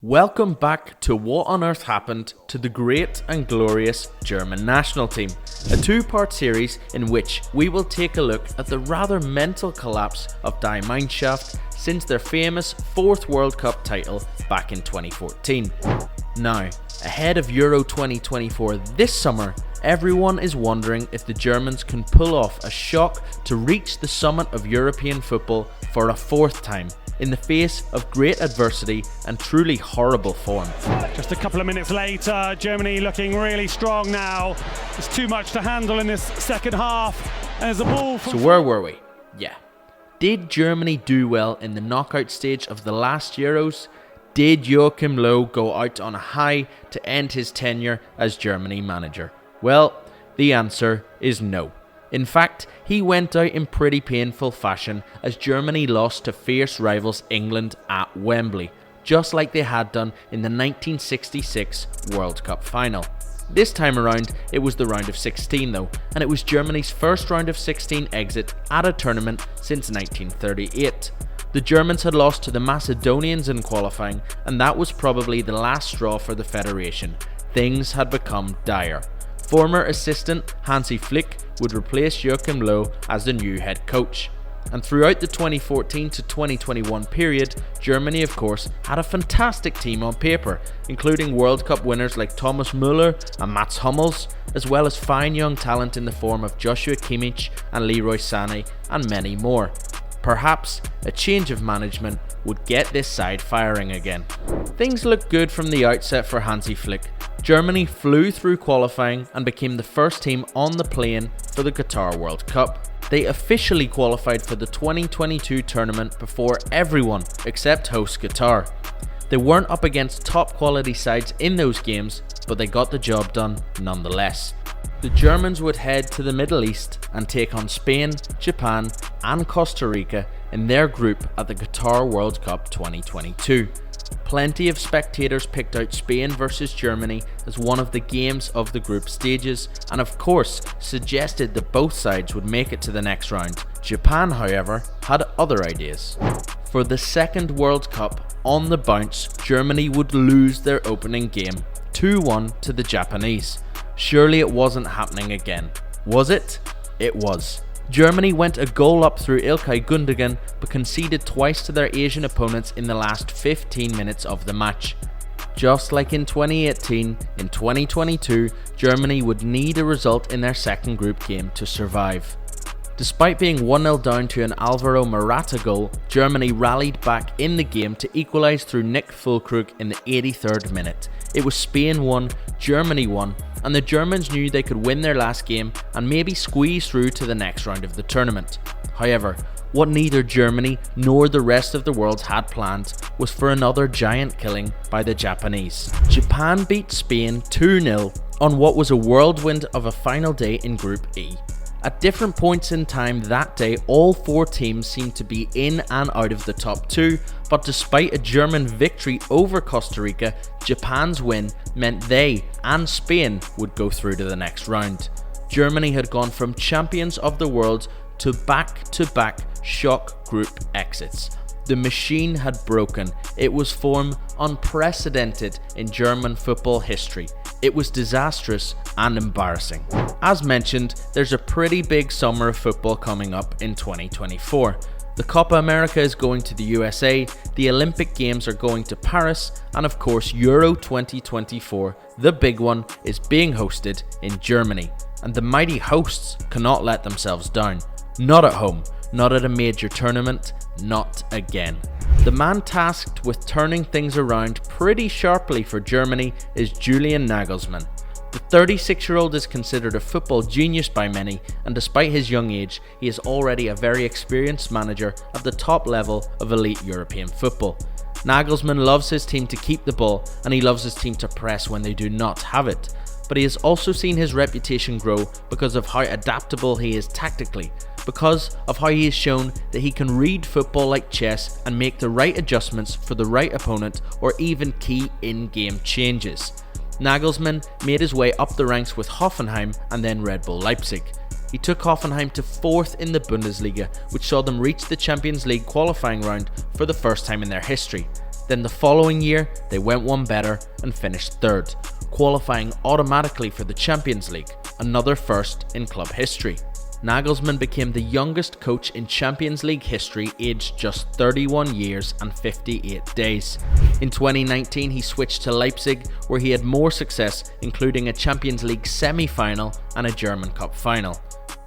Welcome back to What on Earth Happened to the Great and Glorious German National Team, a two-part series in which we will take a look at the rather mental collapse of Die Mannschaft since their famous fourth World Cup title back in 2014. Now, ahead of Euro 2024 this summer, everyone is wondering if the Germans can pull off a shock to reach the summit of European football for a fourth time, in the face of great adversity and truly horrible form. Just a couple of minutes later, Germany looking really strong now. There's too much to handle in this second half. And there's a ball from... So where were we? Yeah. Did Germany do well in the knockout stage of the last Euros? Did Joachim Löw go out on a high to end his tenure as Germany manager? Well, the answer is no. In fact, he went out in pretty painful fashion as Germany lost to fierce rivals England at Wembley, just like they had done in the 1966 World Cup final. This time around, it was the round of 16 though, and it was Germany's first round of 16 exit at a tournament since 1938. The Germans had lost to the Macedonians in qualifying, and that was probably the last straw for the federation. Things had become dire. Former assistant Hansi Flick would replace Joachim Löw as the new head coach. And throughout the 2014 to 2021 period, Germany of course had a fantastic team on paper, including World Cup winners like Thomas Müller and Mats Hummels, as well as fine young talent in the form of Joshua Kimmich and Leroy Sané and many more. Perhaps a change of management would get this side firing again. Things looked good from the outset for Hansi Flick. Germany flew through qualifying and became the first team on the plane for the Qatar World Cup. They officially qualified for the 2022 tournament before everyone except host Qatar. They weren't up against top quality sides in those games, but they got the job done nonetheless. The Germans would head to the Middle East and take on Spain, Japan and Costa Rica in their group at the Qatar World Cup 2022. Plenty of spectators picked out Spain versus Germany as one of the games of the group stages, and of course suggested that both sides would make it to the next round. Japan, however, had other ideas. For the second World Cup on the bounce, Germany would lose their opening game 2-1 to the Japanese. Surely it wasn't happening again. Was it? It was. Germany went a goal up through Ilkay Gundogan but conceded twice to their Asian opponents in the last 15 minutes of the match. Just like in 2018, in 2022, Germany would need a result in their second group game to survive. Despite being 1-0 down to an Alvaro Morata goal, Germany rallied back in the game to equalise through Nick Füllkrug in the 83rd minute. It was Spain 1, Germany 1, and the Germans knew they could win their last game and maybe squeeze through to the next round of the tournament. However, what neither Germany nor the rest of the world had planned was for another giant killing by the Japanese. Japan beat Spain 2-0 on what was a whirlwind of a final day in Group E. At different points in time that day, all four teams seemed to be in and out of the top two, but despite a German victory over Costa Rica, Japan's win meant they and Spain would go through to the next round. Germany had gone from champions of the world to back-to-back shock group exits. The machine had broken. It was form unprecedented in German football history. It was disastrous and embarrassing. As mentioned, there's a pretty big summer of football coming up in 2024. The Copa America is going to the USA, the Olympic Games are going to Paris, and of course Euro 2024, the big one, is being hosted in Germany. And the mighty hosts cannot let themselves down. Not at home, not at a major tournament, not again. The man tasked with turning things around pretty sharply for Germany is Julian Nagelsmann. The 36-year-old is considered a football genius by many, and despite his young age, he is already a very experienced manager at the top level of elite European football. Nagelsmann loves his team to keep the ball, and he loves his team to press when they do not have it. But he has also seen his reputation grow because of how adaptable he is tactically, because of how he has shown that he can read football like chess and make the right adjustments for the right opponent or even key in-game changes. Nagelsmann made his way up the ranks with Hoffenheim and then Red Bull Leipzig. He took Hoffenheim to 4th in the Bundesliga, which saw them reach the Champions League qualifying round for the first time in their history. Then the following year, they went one better and finished third, qualifying automatically for the Champions League, another first in club history. Nagelsmann became the youngest coach in Champions League history, aged just 31 years and 58 days. In 2019, he switched to Leipzig, where he had more success, including a Champions League semi-final and a German Cup final.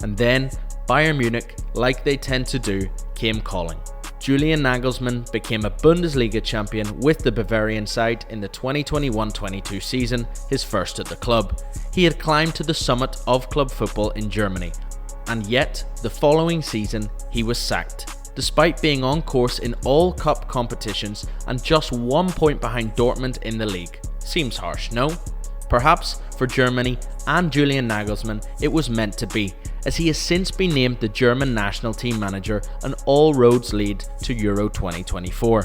And then, Bayern Munich, like they tend to do, came calling. Julian Nagelsmann became a Bundesliga champion with the Bavarian side in the 2021-22 season, his first at the club. He had climbed to the summit of club football in Germany. And yet, the following season, he was sacked, despite being on course in all cup competitions and just 1 point behind Dortmund in the league. Seems harsh, no? Perhaps for Germany and Julian Nagelsmann, it was meant to be, as he has since been named the German national team manager and all roads lead to Euro 2024.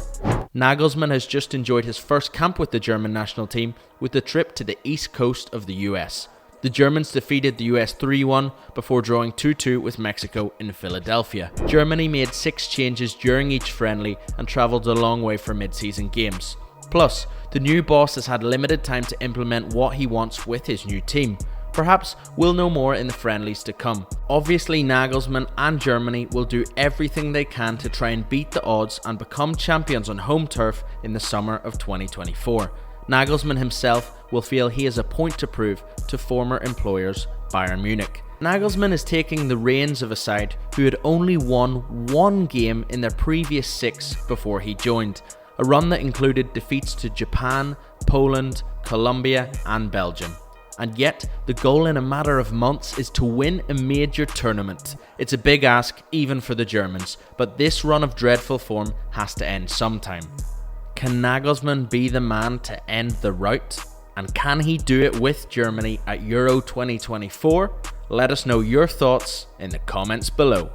Nagelsmann has just enjoyed his first camp with the German national team with a trip to the east coast of the US. The Germans defeated the US 3-1 before drawing 2-2 with Mexico in Philadelphia. Germany made 6 changes during each friendly and travelled a long way for mid-season games. Plus, the new boss has had limited time to implement what he wants with his new team. Perhaps we'll know more in the friendlies to come. Obviously, Nagelsmann and Germany will do everything they can to try and beat the odds and become champions on home turf in the summer of 2024. Nagelsmann himself will feel he has a point to prove to former employers Bayern Munich. Nagelsmann is taking the reins of a side who had only won 1 game in their previous 6 before he joined, a run that included defeats to Japan, Poland, Colombia and Belgium. And yet, the goal in a matter of months is to win a major tournament. It's a big ask even for the Germans, but this run of dreadful form has to end sometime. Can Nagelsmann be the man to end the rout? And can he do it with Germany at Euro 2024? Let us know your thoughts in the comments below.